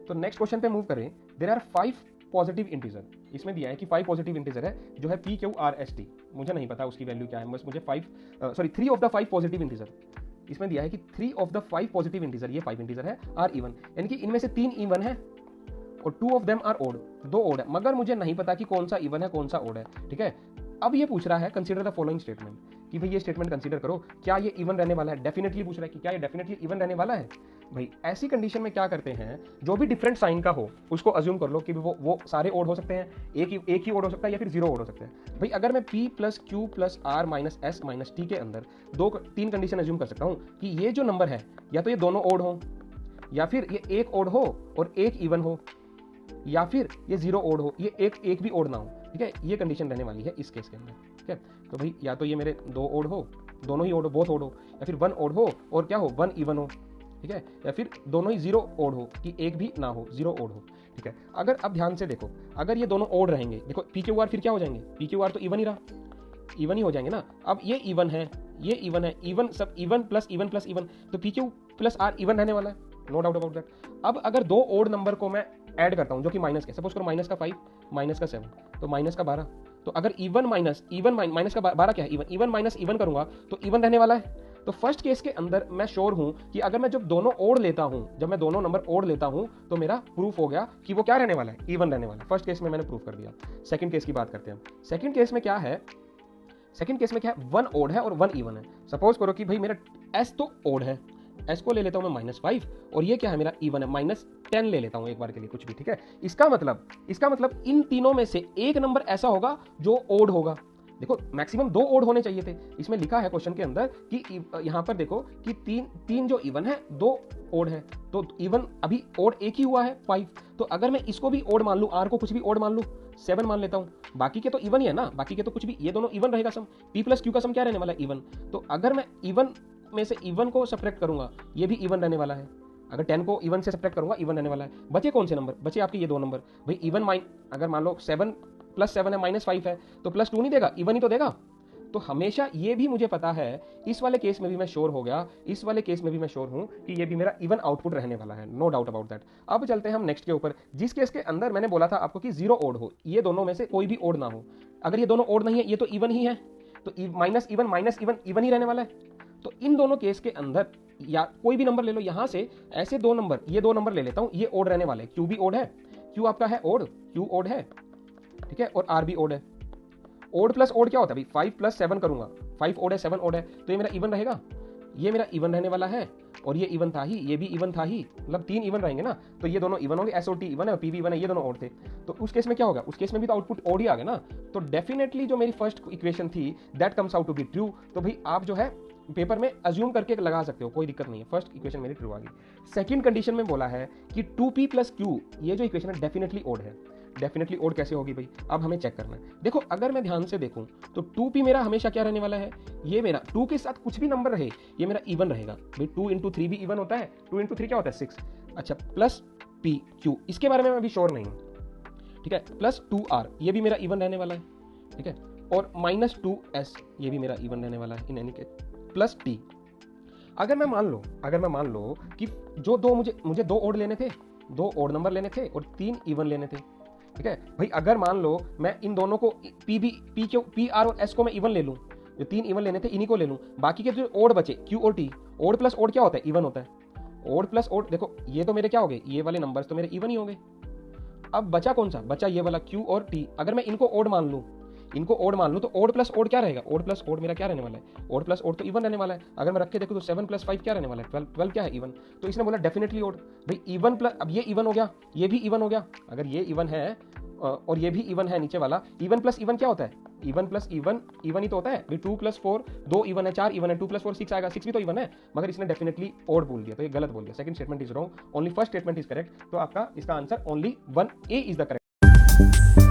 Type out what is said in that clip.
तो next question पे move करें। देयर आर 5 पॉजिटिव इंटीजर, इसमें दिया है कि 5 पॉजिटिव इंटीजर है जो है P Q R S T, मुझे नहीं पता उसकी वैल्यू क्या है, बस मुझे 3 ऑफ द 5 पॉजिटिव इंटीजर, इसमें दिया है कि 3 ऑफ द 5 पॉजिटिव इंटीजर, ये 5 इंटीजर है, आर इवन, यानी कि इनमें से 3 इवन है और 2 of them are odd, 2 odd है, मगर मुझे नहीं पता कि कौन सा इवन है कौन सा ओड है। ठीक है, अब ये पूछ रहा है कंसीडर द फॉलोइंग स्टेटमेंट, कि भाई ये स्टेटमेंट कंसीडर करो, क्या ये इवन रहने वाला है। डेफिनेटली पूछ रहा है कि क्या ये डेफिनेटली इवन रहने वाला है। भाई ऐसी कंडीशन में क्या करते हैं, जो भी डिफरेंट साइन का हो उसको अज्यूम कर लो कि वो सारे ओड हो सकते हैं, एक ही ओड हो सकता है या फिर 0 ओड हो सकते हैं। भाई अगर मैं p plus Q plus R minus S minus T के अंदर 3 कंडीशन अज्यूम कर सकता हूँ कि ये जो नंबर है या तो ये दोनों ओड हो, या फिर ये एक ओड हो और एक इवन हो, या फिर ये 0 ओड हो, ये एक भी ओड ना हो। ठीक है, ये कंडीशन रहने वाली है इस केस के अंदर। ठीक है, तो भाई या तो ये मेरे 2 ओड हो, दोनों ही ओड हो, बोथ ओड हो, या फिर 1 ओड हो और क्या हो 1 इवन हो। ठीक है, या फिर दोनों ही 0 ओड हो कि एक भी ना हो, 0 ओड हो। ठीक है, अगर अब ध्यान से देखो, अगर ये दोनों ओड रहेंगे, देखो पी क्यू आर फिर क्या हो जाएंगे, पी क्यू आर तो इवन ही रहा, इवन ही हो जाएंगे ना। अब ये इवन है, ये इवन है, इवन सब even plus even plus even, तो P Q plus R even रहने वाला है, नो डाउट अबाउट दैट। अब अगर 2 ओड नंबर को मैं ऐड करता हूं जो कि माइनस के, सपोज करो माइनस का 5 माइनस का 7 तो माइनस का 12, तो अगर इवन माइनस का 12 क्या है, इवन माइनस इवन करूंगा तो इवन रहने वाला है। तो फर्स्ट केस के अंदर मैं श्योर हूं कि अगर मैं जब दोनों ओड लेता हूं, जब मैं दोनों नंबर ओड लेता हूं तो मेरा प्रूफ हो गया कि वो क्या रहने वाला है, इवन रहने वाला है। फर्स्ट केस में मैंने प्रूफ कर दिया। सेकंड केस की बात करते हैं। सेकंड केस में क्या है, सेकंड केस में क्या है, 1 ओड है और 1 इवन है। सपोज करो कि भाई मेरा एस तो ओड है, एस को ले लेता हूं मैं -5 और ये क्या है मेरा इवन है, -10 ले लेता हूं एक बार के लिए कुछ भी। ठीक है, इसका मतलब इन तीनों में से एक नंबर ऐसा होगा जो ओड होगा। देखो मैक्सिमम 2 ओड होने चाहिए थे, इसमें लिखा है क्वेश्चन के अंदर कि यहां पर देखो कि तीन जो इवन है 2 ओड है, तो इवन अभी ओड एक ही हुआ है 5, तो अगर मैं इसको भी ओड मान लूं, आर को कुछ भी ओड मान लूं, 7 मान लेता हूं, बाकी के तो इवन ही है ना, बाकी के तो कुछ भी, ये दोनों इवन रहेगा सम, p प्लस क्यू का सम क्या रहने वाला है, इवन। तो अगर मैं इवन में से इवन को सब्ट्रैक्ट करूंगा, ये भी इवन रहने वाला है। अगर 10 को इवन से सब्ट्रैक्ट करूंगा, इवन रहने वाला है। बचे कौन से नंबर, बचे आपके ये 2 नंबर। भाई इवन अगर मान लो 7 प्लस 7 है -5 है तो +2 नहीं देगा, इवन ही तो देगा। तो हमेशा ये भी मुझे पता है, इस वाले केस में भी मैं श्योर हो गया, इस वाले केस में भी मैं श्योर हूं कि ये भी मेरा इवन आउटपुट रहने वाला है, नो डाउट अबाउट दैट। अब चलते हैं हम नेक्स्ट के ऊपर, जिस केस के अंदर मैंने बोला था आपको कि 0 ओड हो, ये दोनों में से कोई भी ओड ना हो। अगर ये दोनों ओड नहीं है, ये तो इवन ही है, तो माइनस इवन इवन ही रहने वाला है। तो इन दोनों केस के अंदर या कोई भी नंबर ले लो, यहां से ऐसे 2 नंबर, ये 2 नंबर ले लेता हूं, ये ओड रहने वाले, क्यू भी ओड है, क्यू आपका है ओड, क्यू ओड है, ठीक है, और आर भी ओड है। ओड प्लस ओड क्या होता है भाई, 5 प्लस 7 करूंगा, 5 ओड है 7 ओड है, तो ये मेरा इवन रहेगा, ये मेरा इवन रहने वाला है, और ये इवन था ही, ये भी इवन था ही, मतलब 3 इवन रहेंगे ना, तो ये दोनों इवन होंगे, एसओटी इवन है और पीवी इवन है, ये दोनों ओड थे। तो उस केस में क्या होगा, उस केस में भी तो आउटपुट ओड ही आ गया ना। तो डेफिनेटली जो मेरी फर्स्ट इक्वेशन थी that comes out to be true. तो भाई आप जो है पेपर में अज्यूम करके लगा सकते हो, कोई दिक्कत नहीं है, फर्स्ट इक्वेशन मेरी ट्रू आ गई। सेकंड कंडीशन में बोला है कि 2p प्लस क्यू, ये जो इक्वेशन है डेफिनेटली ओड है। डेफिनेटली ओड कैसे होगी भाई, अब हमें चेक करना है। देखो अगर मैं ध्यान से देखूं तो 2p मेरा हमेशा क्या रहने वाला है, ये मेरा 2 के साथ कुछ भी नंबर रहे ये मेरा इवन रहेगा भाई। 2 इंटू 3 भी इवन होता है, 2 इंटू 3 क्या होता है 6। अच्छा, प्लस p q, इसके बारे में मैं अभी श्योर नहीं हूं। ठीक है, प्लस 2r ये भी मेरा इवन रहने वाला है। ठीक है, और -2s ये भी मेरा इवन रहने वाला है in any case, plus t। अगर मैं मान लो कि जो मुझे 2 ओड लेने थे, 2 ओड नंबर लेने थे और 3 इवन लेने थे। ठीक है भाई, अगर मान लो मैं इन दोनों को पी आर और एस को मैं इवन ले लूं, जो 3 इवन लेने थे इन्हीं को ले लूं, बाकी के जो ओड बचे क्यू और टी, ओड प्लस ओड क्या होता है, इवन होता है। ओड प्लस ओड, देखो ये तो मेरे क्या हो गए, ये वाले नंबर्स तो मेरे इवन ही हो गए। अब बचा कौन सा, बचा ये वाला क्यू और टी। अगर मैं इनको ओड मान लूं, तो ओड प्लस ओड क्या रहेगा, ओड प्लस ओड मेरा क्या रहने वाला है, ओड प्लस ओड तो इवन रहने वाला है। अगर मैं रख के देखूं तो 7 प्लस 5 क्या रहने वाला है, 12 क्या है इवन। तो इसने बोला डेफिनेटली ओड भाई, इवन प्लस, अब ये इवन हो गया, ये भी इवन हो गया। अगर ये इवन है और ये भी इवन है नीचे वाला, इवन प्लस इवन क्या होता है, even plus even even he तो होता है भाई। 2 प्लस 4 2 इवन है, 4 इवन है, 2 प्लस 4 6 आएगा, 6 भी तो इवन है, मगर इसने डेफिनेटली ओड बोल दिया, तो ये गलत बोल दिया। Second statement is wrong, only first statement is correct. तो आपका इसका answer only 1A is the correct.